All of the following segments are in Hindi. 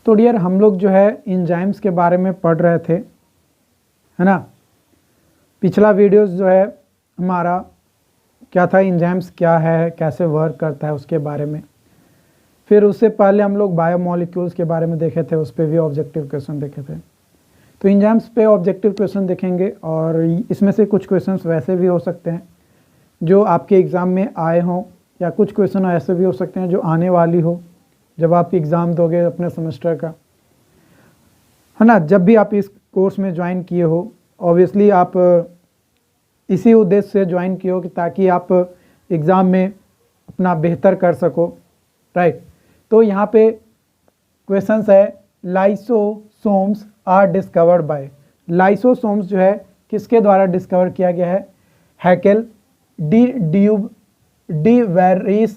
तो डियर हम लोग जो है एंजाइम्स के बारे में पढ़ रहे थे, है ना। पिछला वीडियोस जो है हमारा क्या था, एंजाइम्स क्या है, कैसे वर्क करता है उसके बारे में। फिर उससे पहले हम लोग बायोमोलिक्यूल्स के बारे में देखे थे, उस पर भी ऑब्जेक्टिव क्वेश्चन देखे थे। तो एंजाइम्स पे ऑब्जेक्टिव क्वेश्चन देखेंगे और इसमें से कुछ क्वेश्चंस वैसे भी हो सकते हैं जो आपके एग्ज़ाम में आए हों, या कुछ क्वेश्चन ऐसे भी हो सकते हैं जो आने वाली हो जब आप एग्ज़ाम दोगे अपने सेमेस्टर का, है ना। जब भी आप इस कोर्स में ज्वाइन किए हो, ऑब्वियसली आप इसी उद्देश्य से ज्वाइन किए हो कि ताकि आप एग्ज़ाम में अपना बेहतर कर सको, राइट। तो यहाँ पे क्वेश्चंस है, lysosomes are discovered by. Lysosomes जो है किसके द्वारा डिस्कवर किया गया है? हैकेल, डी वेरिस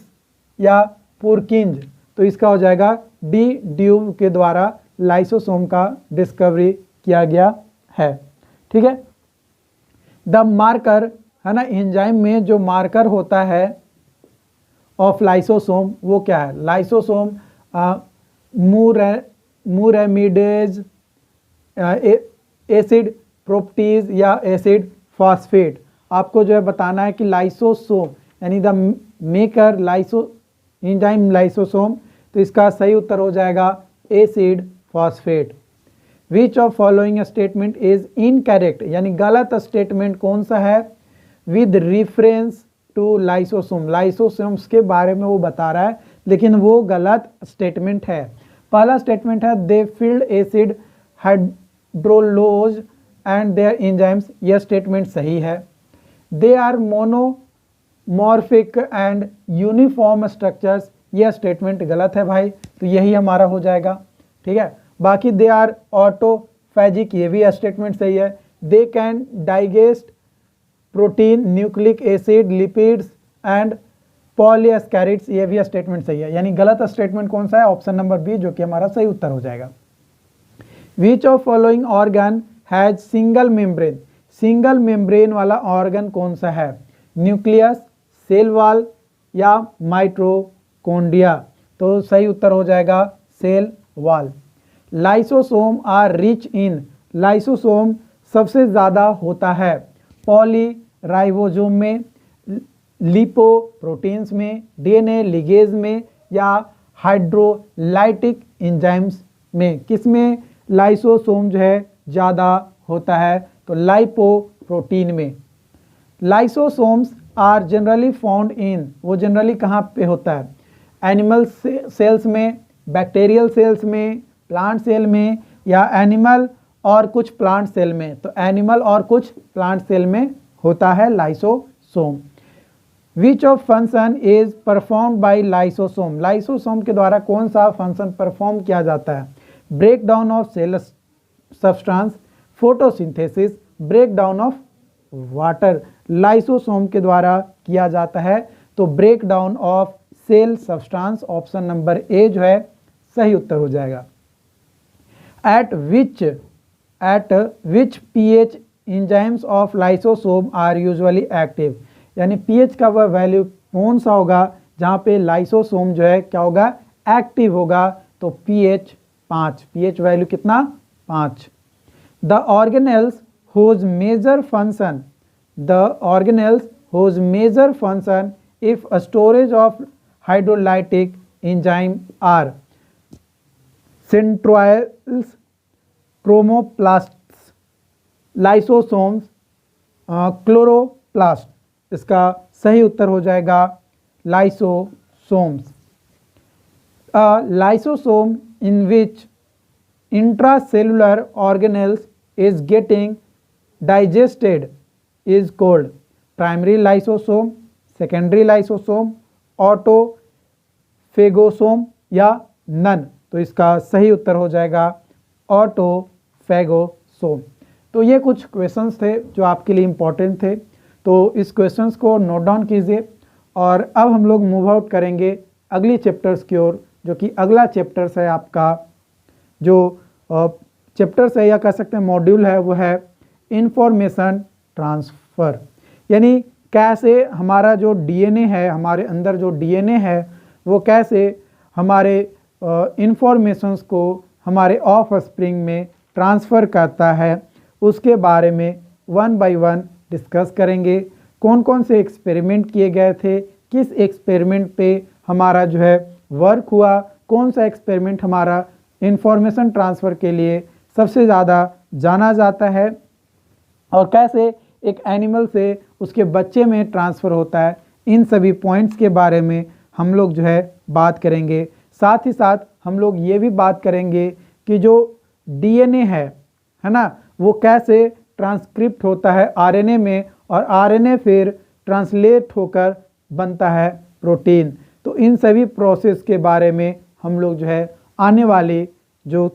या पुरकिंज। तो इसका हो जाएगा डी ड्यूब के द्वारा लाइसोसोम का डिस्कवरी किया गया है, ठीक है। द मार्कर, है ना, एंजाइम में जो मार्कर होता है ऑफ लाइसोसोम वो क्या है? लाइसोसोम मुरेमिडेज, एसिड प्रोपर्टीज या एसिड फॉस्फेट। आपको जो है बताना है कि लाइसोसोम यानी द मेकर एंजाइम लाइसोसोम। तो इसका सही उत्तर हो जाएगा acid phosphate. Which of following statement is incorrect, यानी गलत स्टेटमेंट कौन सा है? With reference to lysosome. Lysosomes के बारे में वो बता रहा है लेकिन वो गलत स्टेटमेंट है। पहला स्टेटमेंट है they filled acid hydrolase and their enzymes. यह स्टेटमेंट सही है। They are monomorphic and uniform structures. यह स्टेटमेंट गलत है भाई, तो यही हमारा हो जाएगा, ठीक है। बाकी दे आर ऑटोफैजिक, ये भी स्टेटमेंट सही है। They can digest protein, nucleic acid, lipids and polysaccharides. ये भी स्टेटमेंट सही है। यानी गलत स्टेटमेंट कौन सा है? ऑप्शन नंबर बी, जो कि हमारा सही उत्तर हो जाएगा। Which of following organ has single membrane. Single membrane वाला ऑर्गन कौन सा है? न्यूक्लियस, सेल वॉल या माइटोकॉन्ड्रिया। तो सही उत्तर हो जाएगा cell wall. Lysosome are rich in. Lysosome सबसे ज़्यादा होता है पॉलीराइबोसोम में, लिपोप्रोटीन्स में, डीएनए लिगेज में या हाइड्रोलाइटिक एंजाइम्स में। किसमें लाइसोसोम जो है ज़्यादा होता है? तो लाइपोप्रोटीन में। Lysosomes are generally found in, वो जनरली कहाँ पे होता है? एनिमल सेल्स में, बैक्टीरियल सेल्स में, प्लांट सेल में या एनिमल और कुछ प्लांट सेल में। तो एनिमल और कुछ प्लांट सेल में होता है lysosome. Which of function is performed by lysosome. Lysosome के द्वारा कौन सा फंक्शन परफॉर्म किया जाता है? Break down of cell substance, photosynthesis, break down of water. Lysosome के द्वारा किया जाता है तो break down of cell substance. Option number A जो है सही उत्तर हो जाएगा। At which pH enzymes of lysosome are usually active. यानी pH का वह वैल्यू कौन सा होगा जहाँ पे लाइसोसोम जो है क्या होगा? एक्टिव होगा। तो pH 5। pH वैल्यू कितना? 5। The organelles whose major function if a storage of hydrolytic enzyme are centrioles, chromoplasts, lysosomes, chloroplast। इसका सही उत्तर हो जाएगा lysosomes। Lysosome in which intracellular organelles is getting digested is called primary lysosome, secondary lysosome, ऑटोफेगोसोम या नन। तो इसका सही उत्तर हो जाएगा ऑटोफेगोसोम। तो ये कुछ क्वेश्चंस थे जो आपके लिए इम्पोर्टेंट थे। तो इस क्वेश्चंस को नोट डाउन कीजिए और अब हम लोग मूव आउट करेंगे अगली चैप्टर्स की ओर, जो कि अगला चैप्टर्स है आपका, जो चैप्टर्स है या कह सकते हैं मॉड्यूल है, वो है इंफॉर्मेशन ट्रांसफ़र। यानी कैसे हमारा जो डीएनए है, हमारे अंदर जो डीएनए है वो कैसे हमारे इंफॉर्मेशंस को हमारे ऑफ स्प्रिंग में ट्रांसफ़र करता है, उसके बारे में वन बाय वन डिस्कस करेंगे। कौन कौन से एक्सपेरिमेंट किए गए थे, किस एक्सपेरिमेंट पे हमारा जो है वर्क हुआ, कौन सा एक्सपेरिमेंट हमारा इंफॉर्मेशन ट्रांसफ़र के लिए सबसे ज़्यादा जाना जाता है, और कैसे एक एनिमल से उसके बच्चे में ट्रांसफ़र होता है। इन सभी पॉइंट्स के बारे में हम लोग जो है बात करेंगे। साथ ही साथ हम लोग ये भी बात करेंगे कि जो डीएनए है ना, वो कैसे ट्रांसक्रिप्ट होता है आरएनए में, और आरएनए फिर ट्रांसलेट होकर बनता है प्रोटीन। तो इन सभी प्रोसेस के बारे में हम लोग जो है आने वाले जो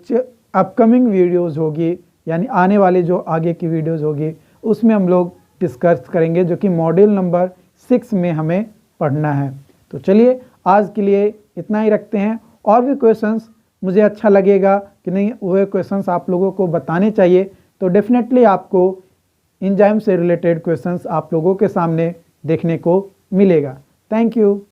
अपकमिंग वीडियोज़ होगी, यानी आने वाले जो आगे की वीडियोज़ होगी, उसमें हम लोग डिस्कस करेंगे, जो कि मॉड्यूल नंबर 6 में हमें पढ़ना है। तो चलिए आज के लिए इतना ही रखते हैं। और भी क्वेश्चंस मुझे अच्छा लगेगा कि नहीं, वो क्वेश्चंस आप लोगों को बताने चाहिए, तो डेफिनेटली आपको एंजाइम से रिलेटेड क्वेश्चंस आप लोगों के सामने देखने को मिलेगा। Thank you.